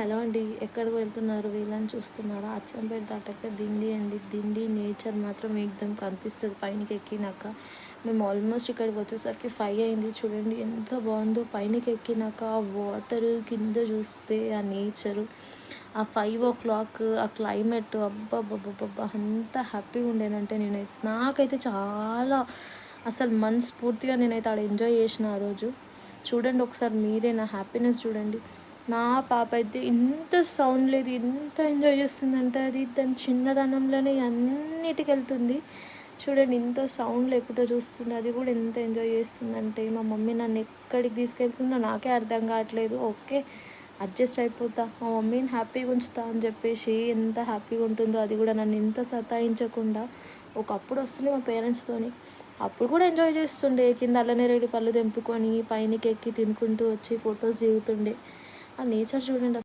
Hello అండి. ఎక్కడికి వెళ్తున్నారు? వీళ్ళని చూస్తున్నారా? అచ్చంపేట దాటాక దిండి అండి. దిండి నేచర్ మాత్రం ఏకదం కనిపిస్తది పైనకి ఎక్కినాక. మేము ఆల్మోస్ట్ ఇక్కడికి వచ్చేసరికి 5 అయింది. చూడండి ఎంత బాగుందో పైనకి ఎక్కినాక ఆ వాటరు, కింద చూస్తే ఆ నేచరు, ఆ 5 o'clock ఆ క్లైమేట్ అబ్బబ్బబ్బబ్బబ్బా! ఎంత హ్యాపీగా ఉండేనంటే నాకైతే చాలా అసలు మనస్ఫూర్తిగా నేనైతే ఆడ ఎంజాయ్ చేసిన ఆ రోజు. చూడండి ఒకసారి మీరే నా హ్యాపీనెస్ చూడండి. నా పాప అయితే ఇంత సౌండ్ లేదు, ఎంత ఎంజాయ్ చేస్తుందంటే అది దాని చిన్నదనంలోనే అన్నిటికెళ్తుంది. చూడండి ఇంత సౌండ్ లేకుండా చూస్తుంది. అది కూడా ఎంత ఎంజాయ్ చేస్తుందంటే, మా మమ్మీ నన్ను ఎక్కడికి తీసుకెళ్తుందో నాకే అర్థం కావట్లేదు. ఓకే, అడ్జస్ట్ అయిపోతా, మా మమ్మీని హ్యాపీగా ఉంచుతా అని చెప్పేసి ఎంత హ్యాపీగా ఉంటుందో. అది కూడా నన్ను ఇంత సతాయించకుండా. ఒకప్పుడు వస్తుండే మా పేరెంట్స్తోని, అప్పుడు కూడా ఎంజాయ్ చేస్తుండే. కింద అల్లనేరేడు పళ్ళు తెంపుకొని పైనకి ఎక్కి తినుకుంటూ వచ్చి ఫొటోస్ దిగుతుండే. ఆ నేచర్ చూడండి.